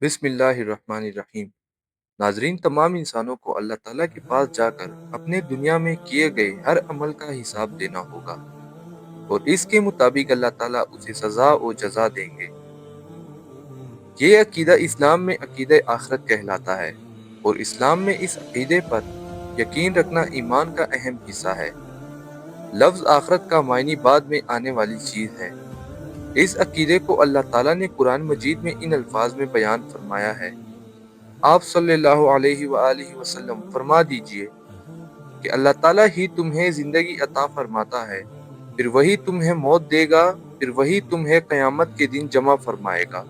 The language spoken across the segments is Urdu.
بسم اللہ الرحمن الرحیم۔ ناظرین، تمام انسانوں کو اللہ تعالیٰ کے پاس جا کر اپنے دنیا میں کیے گئے ہر عمل کا حساب دینا ہوگا اور اس کے مطابق اللہ تعالیٰ اسے سزا و جزا دیں گے۔ یہ عقیدہ اسلام میں عقیدہ آخرت کہلاتا ہے اور اسلام میں اس عقیدے پر یقین رکھنا ایمان کا اہم حصہ ہے۔ لفظ آخرت کا معنی بعد میں آنے والی چیز ہے۔ اس عقیدے کو اللہ تعالیٰ نے قرآن مجید میں ان الفاظ میں بیان فرمایا ہے۔ آپ صلی اللہ علیہ وآلہ وسلم فرما دیجئے کہ اللہ تعالیٰ ہی تمہیں زندگی عطا فرماتا ہے، پھر وہی تمہیں موت دے گا، پھر وہی تمہیں قیامت کے دن جمع فرمائے گا،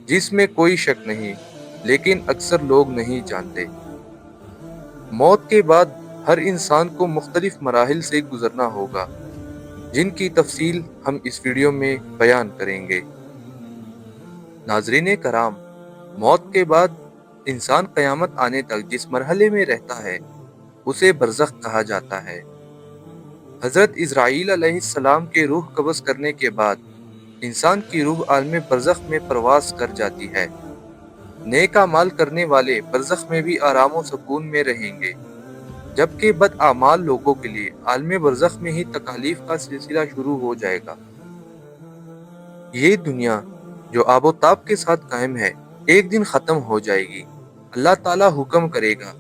جس میں کوئی شک نہیں، لیکن اکثر لوگ نہیں جانتے۔ موت کے بعد ہر انسان کو مختلف مراحل سے گزرنا ہوگا، جن کی تفصیل ہم اس ویڈیو میں بیان کریں گے۔ ناظرین کرام، موت کے بعد انسان قیامت آنے تک جس مرحلے میں رہتا ہے اسے برزخ کہا جاتا ہے۔ حضرت اسرائیل علیہ السلام کے روح قبض کرنے کے بعد انسان کی روح عالم برزخ میں پرواز کر جاتی ہے۔ نیک اعمال کرنے والے برزخ میں بھی آرام و سکون میں رہیں گے، جبکہ بد اعمال لوگوں کے لیے عالم برزخ میں ہی تکالیف کا سلسلہ شروع ہو جائے گا۔ یہ دنیا جو آب و تاب کے ساتھ قائم ہے ایک دن ختم ہو جائے گی۔ اللہ تعالیٰ حکم کرے گا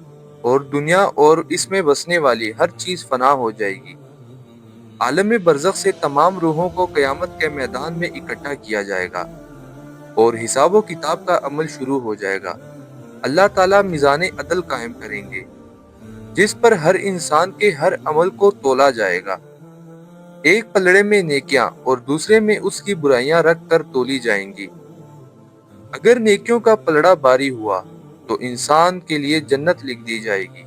اور دنیا اور اس میں بسنے والی ہر چیز فنا ہو جائے گی۔ عالم برزخ سے تمام روحوں کو قیامت کے میدان میں اکٹھا کیا جائے گا اور حساب و کتاب کا عمل شروع ہو جائے گا۔ اللہ تعالیٰ میزان عدل قائم کریں گے، جس پر ہر انسان کے ہر عمل کو تولا جائے گا۔ ایک پلڑے میں نیکیاں اور دوسرے میں اس کی برائیاں رکھ کر تولی جائیں گی۔ اگر نیکیوں کا پلڑا باری ہوا تو انسان کے لیے جنت لکھ دی جائے گی،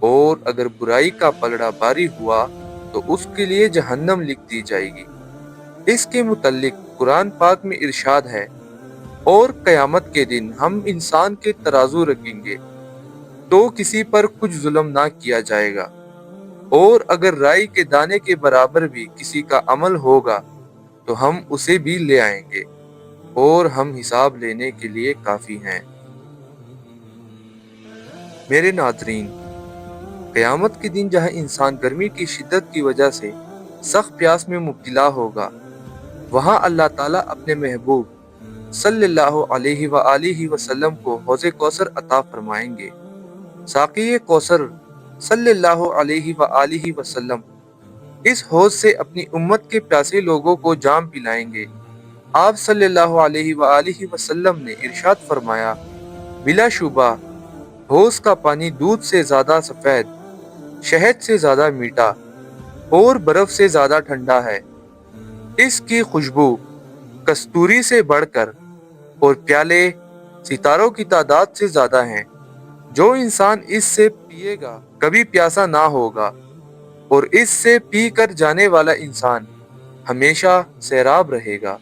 اور اگر برائی کا پلڑا باری ہوا تو اس کے لیے جہنم لکھ دی جائے گی۔ اس کے متعلق قرآن پاک میں ارشاد ہے، اور قیامت کے دن ہم انسان کے ترازو رکھیں گے تو کسی پر کچھ ظلم نہ کیا جائے گا، اور اگر رائی کے دانے کے برابر بھی کسی کا عمل ہوگا تو ہم اسے بھی لے آئیں گے، اور ہم حساب لینے کے لیے کافی ہیں۔ میرے ناظرین، قیامت کے دن جہاں انسان گرمی کی شدت کی وجہ سے سخت پیاس میں مبتلا ہوگا، وہاں اللہ تعالیٰ اپنے محبوب صلی اللہ علیہ وآلہ وسلم کو حوض کوثر عطا فرمائیں گے۔ ساقی کوثر صلی اللہ علیہ وآلہ وسلم اس حوض سے اپنی امت کے پیاسے لوگوں کو جام پلائیں گے۔ آپ صلی اللہ علیہ وآلہ وسلم نے ارشاد فرمایا، بلا شبہ حوض کا پانی دودھ سے زیادہ سفید، شہد سے زیادہ میٹھا اور برف سے زیادہ ٹھنڈا ہے۔ اس کی خوشبو کستوری سے بڑھ کر اور پیالے ستاروں کی تعداد سے زیادہ ہیں۔ جو انسان اس سے پیے گا کبھی پیاسا نہ ہوگا، اور اس سے پی کر جانے والا انسان ہمیشہ سیراب رہے گا۔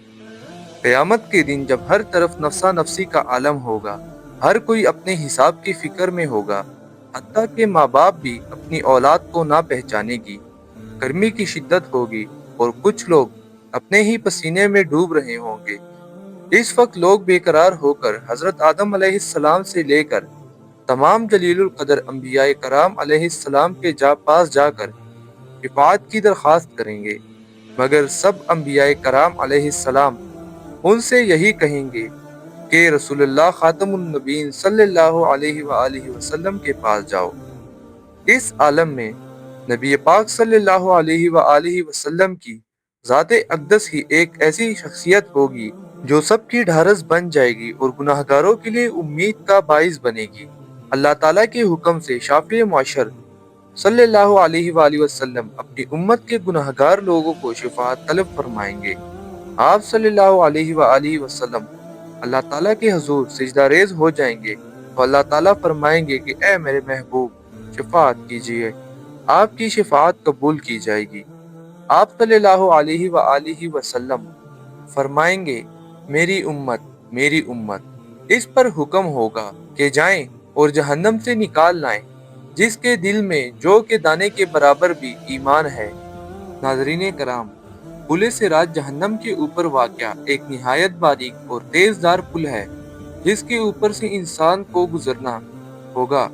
قیامت کے دن جب ہر طرف نفسا نفسی کا عالم ہوگا، ہر کوئی اپنے حساب کی فکر میں ہوگا، حتیٰ کہ ماں باپ بھی اپنی اولاد کو نہ پہچانے گی۔ گرمی کی شدت ہوگی اور کچھ لوگ اپنے ہی پسینے میں ڈوب رہے ہوں گے۔ اس وقت لوگ بے قرار ہو کر حضرت آدم علیہ السلام سے لے کر تمام جلیل القدر انبیاء کرام علیہ السلام کے پاس جا کر شفاعت کی درخواست کریں گے، مگر سب انبیاء کرام علیہ السلام ان سے یہی کہیں گے کہ رسول اللہ خاتم النبیین صلی اللہ علیہ وآلہ وسلم کے پاس جاؤ۔ اس عالم میں نبی پاک صلی اللہ علیہ وآلہ وسلم کی ذات اقدس ہی ایک ایسی شخصیت ہوگی جو سب کی ڈھارس بن جائے گی اور گناہ گاروں کے لیے امید کا باعث بنے گی۔ اللہ تعالیٰ کے حکم سے شافع معاشر صلی اللہ علیہ وآلہ وسلم اپنی امت کے گناہ گار لوگوں کو شفاعت طلب فرمائیں گے۔ آپ صلی اللہ علیہ وآلہ وسلم اللہ تعالیٰ کے حضور سجدہ ریز ہو جائیں گے تو اللہ تعالیٰ فرمائیں گے کہ اے میرے محبوب، شفاعت کیجیے، آپ کی شفاعت قبول کی جائے گی۔ آپ صلی اللہ علیہ وآلہ وسلم فرمائیں گے، میری امت، میری امت۔ اس پر حکم ہوگا کہ جائیں اور جہنم سے نکال لائیں جس کے دل میں جو کے دانے کے برابر بھی ایمان ہے۔ ناظرین کرام، پل صراط جہنم کے اوپر واقع ایک نہایت باریک اور تیز دار پل ہے۔ جس کے اوپر سے انسان کو گزرنا ہوگا۔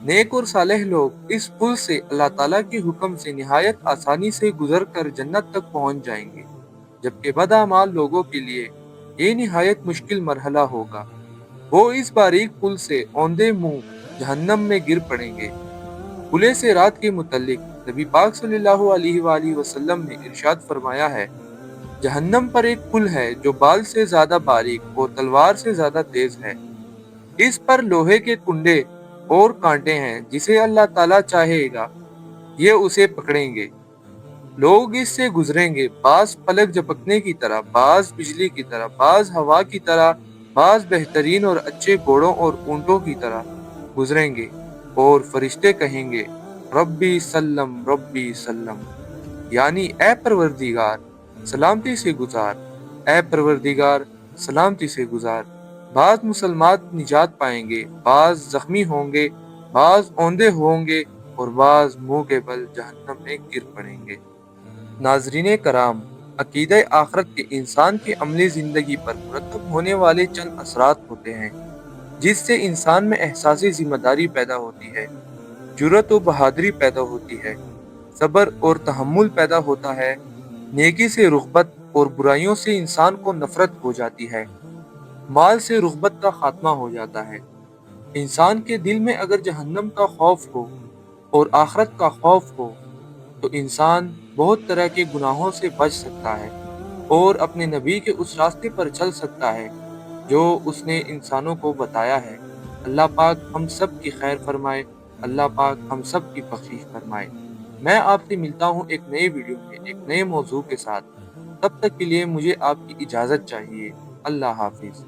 نیک اور صالح لوگ اس پل سے اللہ تعالیٰ کے حکم سے نہایت آسانی سے گزر کر جنت تک پہنچ جائیں گے، جبکہ بدعمال لوگوں کے لیے یہ نہایت مشکل مرحلہ ہوگا۔ وہ اس باریک پل سے اوندے منہ جہنم میں گر پڑیں گے۔ پلے سے رات کے متعلق نبی پاک صلی اللہ علیہ وآلہ وسلم نے ارشاد فرمایا ہے، جہنم پر ایک پل ہے جو بال سے زیادہ باریک اور تلوار سے زیادہ تیز ہے۔ اس پر لوہے کے کنڈے اور کانٹے ہیں، جسے اللہ تعالیٰ چاہے گا یہ اسے پکڑیں گے۔ لوگ اس سے گزریں گے، بعض پلک جھپکنے کی طرح، بعض بجلی کی طرح، بعض ہوا کی طرح، بعض بہترین اور اچھے گھوڑوں اور اونٹوں کی طرح گزریں گے، اور فرشتے کہیں گے، ربی سلم ربی سلم، یعنی اے پروردگار سلامتی سے گزار، اے پروردگار سلامتی سے گزار۔ بعض مسلمات نجات پائیں گے، بعض زخمی ہوں گے، بعض اوندے ہوں گے، اور بعض منہ کے بل جہنم میں گر پڑیں گے۔ ناظرین کرام، عقیدہ آخرت کے انسان کی عملی زندگی پر مرتب ہونے والے چند اثرات ہوتے ہیں، جس سے انسان میں احساس ذمہ داری پیدا ہوتی ہے، جرأت و بہادری پیدا ہوتی ہے، صبر اور تحمل پیدا ہوتا ہے، نیکی سے رغبت اور برائیوں سے انسان کو نفرت ہو جاتی ہے، مال سے رغبت کا خاتمہ ہو جاتا ہے۔ انسان کے دل میں اگر جہنم کا خوف ہو اور آخرت کا خوف ہو تو انسان بہت طرح کے گناہوں سے بچ سکتا ہے اور اپنے نبی کے اس راستے پر چل سکتا ہے جو اس نے انسانوں کو بتایا ہے۔ اللہ پاک ہم سب کی خیر فرمائے، اللہ پاک ہم سب کی بخشش فرمائے۔ میں آپ سے ملتا ہوں ایک نئے ویڈیو میں ایک نئے موضوع کے ساتھ، تب تک کے لیے مجھے آپ کی اجازت چاہیے۔ اللہ حافظ۔